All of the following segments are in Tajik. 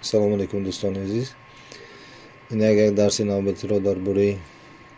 Салому алейкум дӯстони азиз. Ин як дарси навбатиро дар бораи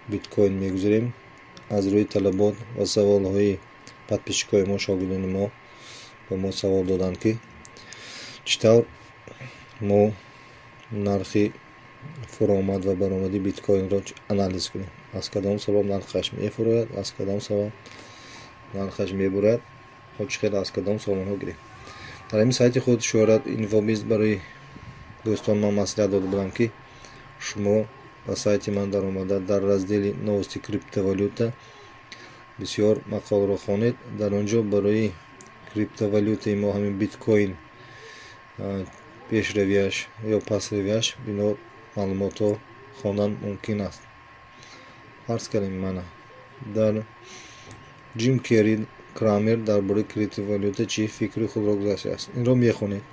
биткоин мегузарем. Аз рӯи талабот ва саволҳои подписчикои мо, шогирдони мо ба мо савол доданд ки чӣ тавр мо нархи фуромад ва баромади биткоинро анализ кунем. Аз кадом сабаб нархаш мефурояд, аз кадом сабаб нархаш мебурад ва чӣ хел аз кадом сомонҳо гирем. Дар ҳамин сайти худ шоярад инфобиз барои дӯстон ман маслиҳат дода будам ки шумо ба сайти ман даромада дар раздели новости криптовалюта бисёр мақоларо хонед. Дар онҷо барои криптовалютаи мо ҳамин биткоин пешравияш ё пасравияш бино маълумотро хондан мумкин аст. фарз кардем мана дар Джим Керри Крамер дар бораи криптовалюта чӣ фикри худро гузаштааст. Инро мехонед.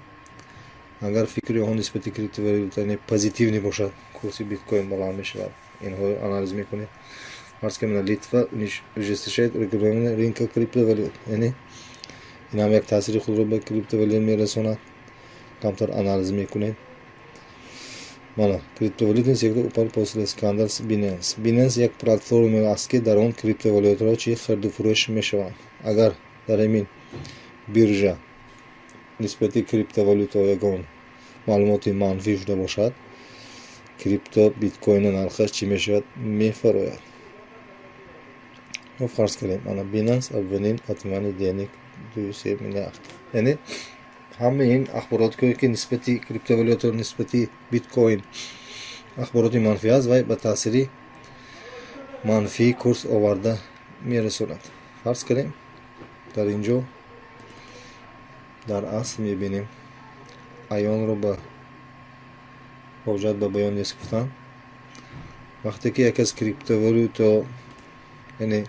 Агар фикри он нисбати криптовалюта позитив небошад, курси биткоин баланд мешавад. Инҳо анализ мекунед. Фарз кардем Литва ужестишает регулирование рынка криптовалют. Яъне ин ҳам як таъсири худро ба криптовалют мерасонад. камтар анализ мекунед. Мана криптовалютни сектор упар после скандал с Binance. Binance як платформа аст ки дар он криптовалютаро чӣ харду фурӯш мешаванд. Агар дар ҳамин биржа нисбати криптовалюта ягон маълумоти манфӣ шуда бошад, крипто биткоини нархаш чӣ мешавад? Мефарояд. фарз кардем ана Binance обвинен отмани денег 2 миллиард. Яъне ҳама ин ахборотҳое ки нисбати криптовалюта нисбати биткоин ахбороти манфӣ аст, вай ба таъсири манфӣ курс оварда мерасонад. фарз кардем дар инҷо дар асл мебинем аёнро ба ҳоҷат ба баён нест гуфтан. вақте ки як аз криптовалюта яъне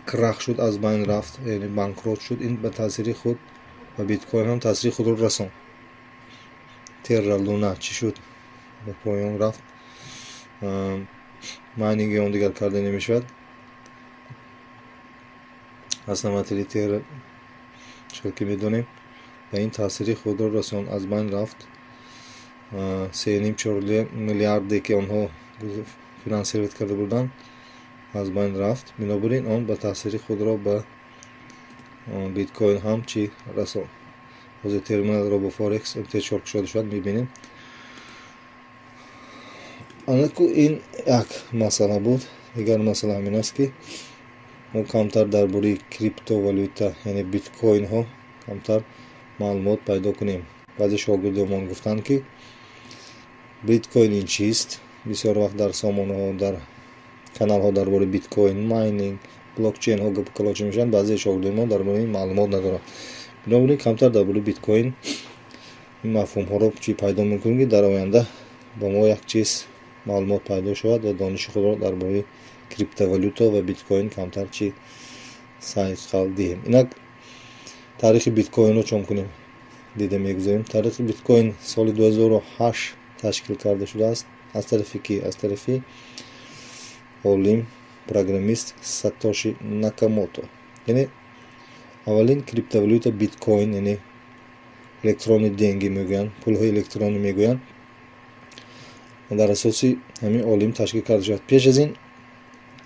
крах шуд, аз байн рафт, яъне банкрот шуд, ин ба таъсири худ ба биткоин ҳам таъсири худро расон. Terra Luna чӣ шуд? Ба поён рафт. майнинги он дигар карда намешавад. основатели Terra чӣ ки медонем ба ин таъсири худро расон, аз байн рафт. 3.4 миллиарде ки онҳо финансировать карда буданд аз байн рафт. бинобар ин он ба таъсири худро ба биткоин ҳам чӣ расон. ҳозир терминалро ба форекс имтиёз шуда шуд мебинем. анаку ин як масъала буд. дигар масъала ҳамин аст ки мо камтар дар бораи криптовалюта яъне биткоинҳо камтар маълумот пайдо кунем. баъзе шогирдомон гуфтанд ки биткоин ин чист. бисёр вақт дар сомонаҳо дар каналҳо дар бораи биткоин, майнинг, блокчейнҳо гапу калоча мешаванд. баъзе шогирдони мо дар бораи ин маълумот надоранд. бинобар ин камтар дар бораи биткоин ин мафҳумҳоро чӣ пайдо мекунем ки дар оянда ба мо як чиз маълумот пайдо шавад ва дониши худро дар бораи криптовалюта ва биткоин камтар чӣ сайқал диҳем. инак таърихи биткоинро чон кунем дида мегузарем. таърихи биткоин соли 2008 ташкил карда шудааст. аз тарафи ки? аз тарафи олим программист Сатоши Накамото. яъне аввалин криптовалюта биткоин яъне электронни денги мегӯянд, пулҳои электронӣ мегӯянд, дар асоси ҳамин олим ташкил карда шуд. пеш аз ин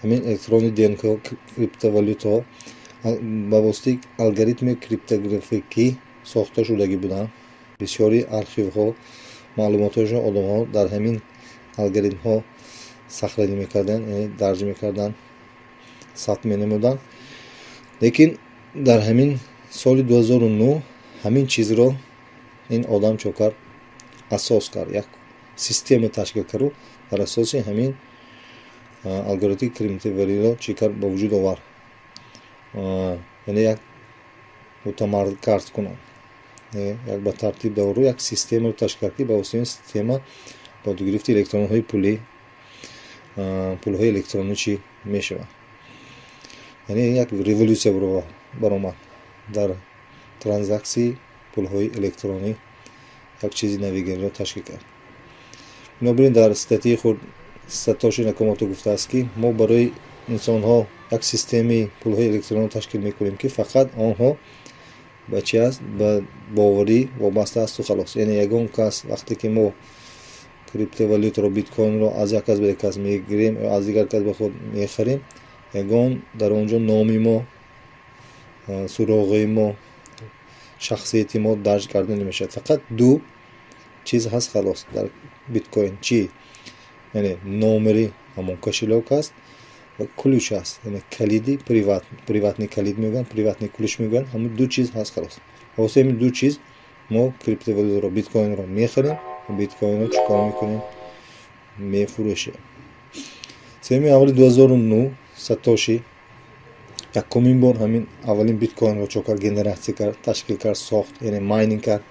ҳамин электронни денгҳо криптовалютаҳо ба воситаи алгоритми криптографикӣ сохта шудагӣ буданд. бисёри архивҳо, маълумотҳояшон одамҳо дар ҳамин алгоритмҳо сахранӣ мекарданд, яъне дарҷ мекарданд, сабт менамуданд. лекин дар ҳамин соли 2009 ҳамин чизро ин одам чо кард, асос кард, як система ташкил кард. дар асоси ҳамин алгоритми криптовалюта чӣ кард? ба вуҷуд овард. яъне як мутамарказ кунанд, як ба тартиб давру як системаро ташкил кард ки ба воситаи ин система бо гирифти электронҳои пулҳои электронӣ чӣ мешавад. яъне як революсия баромад дар транзаксии пулҳои электронӣ, як чизи навигеро ташкил кард. бинобар ин дар статъи худ Сатоши Накамото гуфтааст ки мо барои инсонҳо як системаи пулҳои электронӣ ташкил мекунем ки фақат онҳо ба чи аст? Ба боварӣ вобаста асту халос. Яъне ягон кас вақте ки мо криптовалютаро биткоинро аз як кас ба як кас мегирем ё аз дигар кас ба худ мехарем, ягон дар онҷо номи мо, суроғи мо, шахсияти мо дарҷ карда намешавад. Фақат ду чиз ҳаст халос дар биткоин. Чи? Яъне номери ҳамон кошелок аст ва ключ аст, яъне калиди приватный калид мегӯянд, приватный ключ мегӯянд. ҳамон ду чиз ҳаст халос. восе ҳамин ду чиз мо криптовалютаро биткоинро мехарем, биткоинро чикор мекунем? Мефурӯшем. Сеюми аввали 2009 Сатоши якумин бор ҳамин аввалин биткоинро чокар генератсия кард, ташкил кард, сохт, яъне майнинг кард.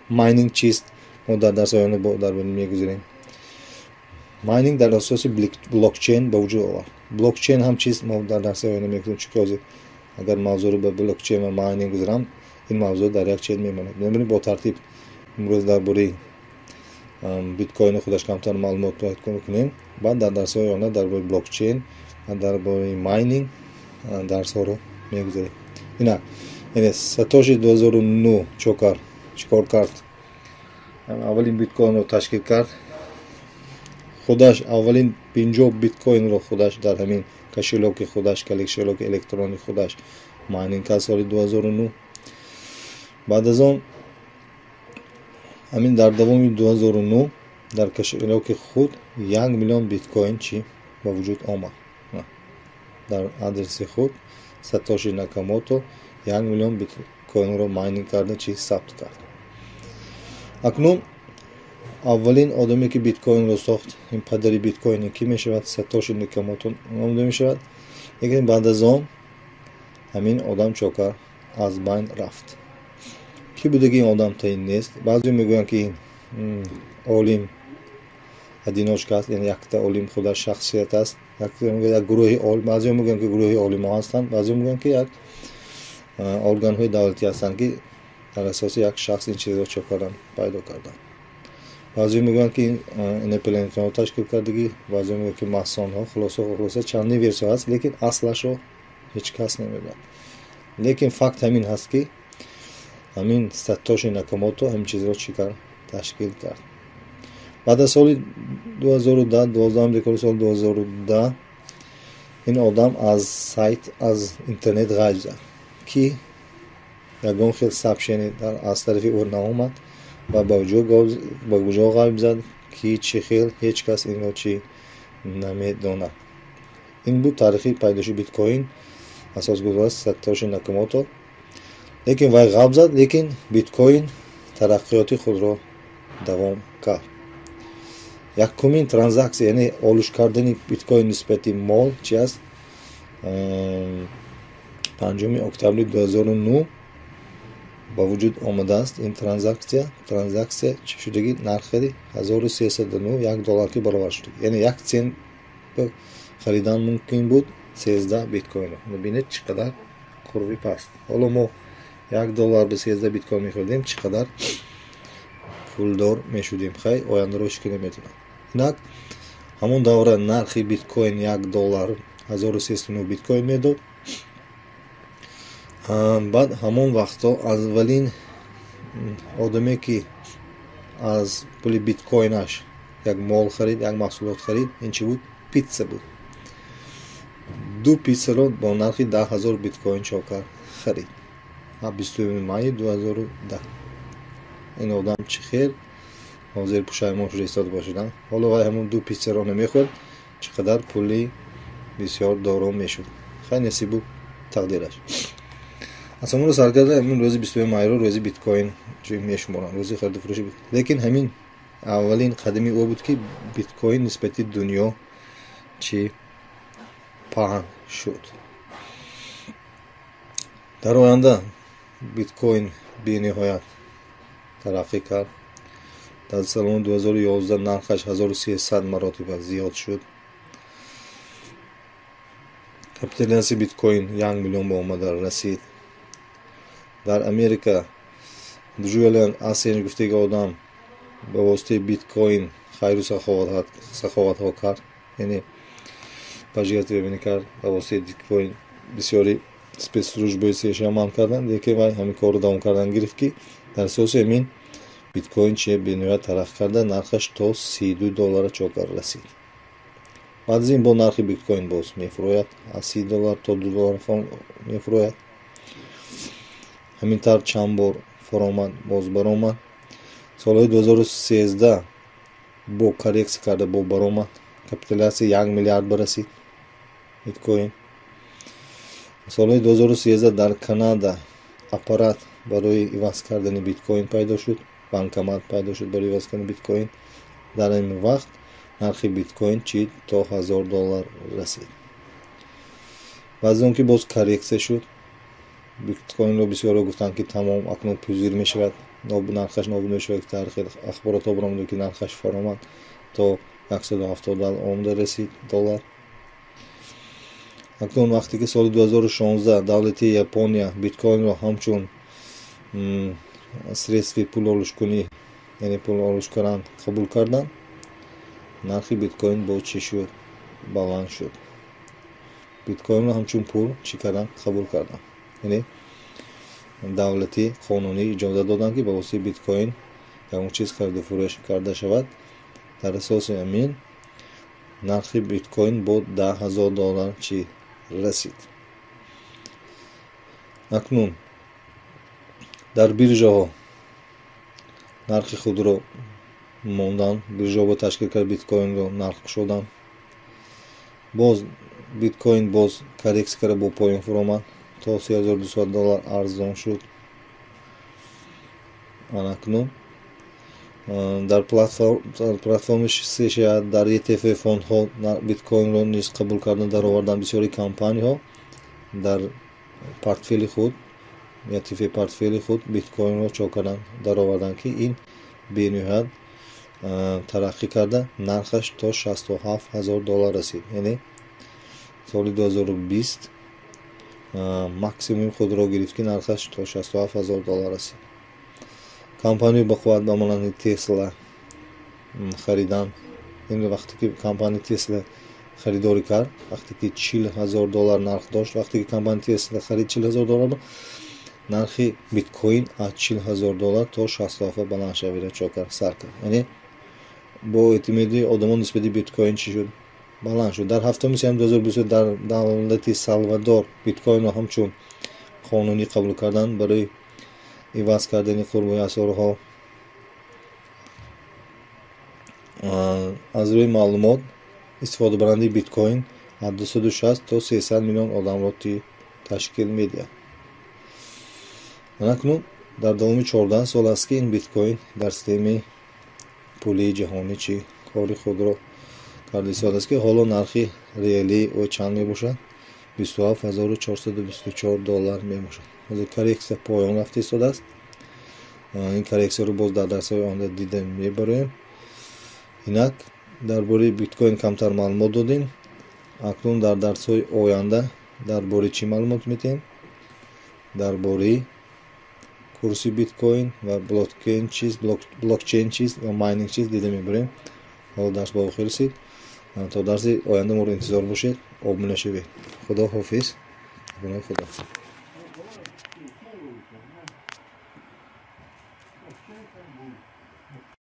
Майнинг чист? Мо дар дарси оянда дар бор мегузарем. Майнинг дар асоси блокчейн ба вуҷуд овард. Блокчейн ҳам чист? Мо дар дарси оянда мегузарем, чунки ҳозир агар мавзӯъро ба блокчейн ва майнинг гузарам, ин мавзӯъ дар як чиз мемонад. Бинобарин бо тартиб имрӯз дар бораи биткоини худаш камтар маълумот кунем. Баъд дар дарсҳои оянда дар бораи блокчейн ва дар бораи майнинг дарсҳоро мегузарем. Инак, яъне Сатоши 2009 чикор кард? Аввалин биткоинро ташкил кард. худаш аввалин 50 биткоинро худаш дар ҳамин кошелоки худаш, кошелоки электрони худаш майнинг кард соли 2009. баъд аз он ҳамин дар давоми 2009 дар кошелоки худ 1 миллион биткоин чи ба вуҷуд омад. Дар адреси худ Сатоши Накамото 1 миллион биткоинро майнинг карда чи сабт кард. акнун аввалин одаме ки биткоинро сохт, ин падари биткоин ки мешавад? Сатоши Накамото номида мешавад. лекин баъд аз он ҳамин одам чокар аз байн рафт. ки будаги ин одам таъин нест. баъзе мегӯянд ки ин олим одиночка аст, яъне якта олим худаш шахсият аст, як гурӯҳи олим. баъзеҳо мегӯянд ки гурӯҳи олимо ҳастанд, баъзеҳо мегӯянд ки як органҳои давлатӣ ҳастанд, ки дар асоси як шахс ин чизро чокаранд, пайдо карданд. баъзеҳо мегӯянд ки инопланетонро ташкил кардагӣ, баъзеҳо мегӯянд ки масонҳо, хулоса чандин версия ҳаст, лекин аслашро ҳеҷ кас намедонад. лекин факт ҳамин ҳаст ки ҳамин Сатоши Накамото ҳамин чизро чӣ кард? Ташкил кард. баъд аз соли 2010, 12 декабри соли 2010 ин одам аз сайт, аз интернет ғайб зад, ки ягон хел сабшени аз тарафи ӯ наомад ва ба куҷо ғайб зад, ки чӣ хел, ҳеҷ кас инро чӣ намедонад. ин буд таърихи пайдоши биткоин, асосгузор Сатоши Накамото. лекин вай ғайб зад, лекин биткоин тараққиёти худро давом кард. якумин транзаксия, яъне олуш кардани биткоин нисбати мол чи аст? 5 октябри 2009 ба вуҷуд омадааст. ин транзаксия чӣ шудагӣ? нархи 1309 $1 ки баробар шудагӣ, яъне 1 цент харидан мумкин буд 13 биткоинро. бинед чӣ қадар қурби паст. ҳоло мо $1 ба 13 биткоин мехаридем, чӣ қадар пулдор мешудем? хай ояндаро ҳеҷ ки наметонад. инак ҳамон давра нархи биткоин $1 1309 биткоин медод. баъд ҳамон вақтҳо аввалин одаме ки аз пули биткоинаш як мол харид, як маҳсулот харид, ин чӣ буд? питса буд. 2 питсаро бо нархи 10,000 биткоин чокар харид. 20 май 2010. ин одам чӣ хел ҳозир пушаймон шуда истода бошад. ҳоло вай ҳамон 2 питсаро намехӯрд, чӣ қадар пули бисёр доро мешуд. хай насибу тақдираш. аз ҳамон саркарда ҳамин рӯзи 20 майро рӯзи биткоин мешуморанд, рӯзи хариду фурӯши биткоин. лекин ҳамин аввалин қадами ӯ буд ки биткоин нисбати дунё чӣ паҳн шуд. дар оянда биткоин бениҳоят тараққӣ кард. дар соли 2011 нархаш 1300 маротиба зиёд шуд. капитализасияи биткоин 1 миллион ба омада расид. дар Америка Джулиан Ассенж гуфтаги одам ба воситаи биткоин хайру саховатҳо кард, яъне пажиратиёбӣ кард ба воситаи биткоин. бисёри спецслужбаи сеша амал кардан, деки вай ҳамин корро давом кардан гирифт ки дар асоси ҳамин биткоин чия бениҳоят тараққӣ карда нархаш то $32 чокар расид. баъд аз ин бо нархи биткоин боз мефурояд аз $30 то $2 мефурояд. ҳамин тавр чанд бор фаромад боз баромад. солҳои 2013 бо коррексия карда бо баромад, капитализация 1 миллиард барасид биткоин. солҳои 2013 дар Канада аппарат барои иваз кардани биткоин пайдо шуд, банкомат пайдо шуд барои иваз кардани биткоин. дар ин вақт нархи биткоин чӣ то $1000 расид. баъд аз он ки боз коррексия шуд, биткоинро бисёро гуфтанд ки тамом акнун пузир мешавад, нархаш нобуд мешавад. таърихи ахборотҳо баромад ки нархаш фаромад то $170 омада расид доллар. акнун вақте ки соли 2016 давлати Япония биткоинро ҳамчун средстви пулолушкунӣ, яъне пулолушкаранд қабул карданд, нархи биткоин бо чӣ шуд? Баланд шуд. биткоинро ҳамчун пул чӣ карданд? Қабул карданд. яъне давлати қонунӣ иҷозат доданд ки ба воситаи биткоин ягон чиз хариду фурӯш карда шавад. дар асоси ҳамин нархи биткоин бо $10,000 чӣ расид. акнун дар биржаҳо нархи худро мондан, биржаҳо ташкил карда биткоинро нарх кушоданд. боз биткоин боз коррексия карда бо поён фуромад, то $3200 арзон шуд. анакнун дар платформаи сеша дар ETF фондҳо биткоинро низ қабул кардан даровардан бисёри компанияҳо дар портфели худ, ETF портфели худ биткоинро чоп кардан даровардан ки ин бениҳоят тараққӣ карда нархаш то $67000 расид. яъне соли 2020 максимум худро гирифт ки нархаш то $67000 расид. компанияи бақувват ба монанди Tesla харидан. ин вақте ки компанияи Tesla харидорӣ кард, вақте ки $40000 нарх дошт, вақте ки компанияи Tesla харид $40000, нархи биткоин аз $40000 то 60 баланд шавида чокар сар кард. яъне бо эътимоди одамон нисбати биткоин чӣ шуд? Баланд шуд. дар 7 сентябр 2020 дар давлати Салвадор биткоинро ҳамчун қонунӣ қабул кардан барои иваз кардани қурбои асорҳо. аз рӯи маълумот истифодабарандаи биткоин аз 260 то 300 миллион одамро ташкил медиҳад. анакнун дар давоми 14 сол аст ки ин биткоин дар системаи пулии ҷаҳонӣ чӣ кори худро карда истод аст ки ҳоло нархи реалии ӯ чанд мебошад? $27424 мебошад. ҳозир коррексия поён рафта истодааст. ин коррексияро боз дар дарсҳои оянда дида мебароем. инак дар бораи биткоин камтар маълумот додем. акнун дар дарсҳои оянда дар бораи чӣ маълумот метиҳем? дар бораи курси биткоин ва блокчейн чист ва майнинг чист дида мебарем. ҳоло дарс ба охир расид. то дарси оянда моро интизор бошед. обмона шавед. худо ҳофиз.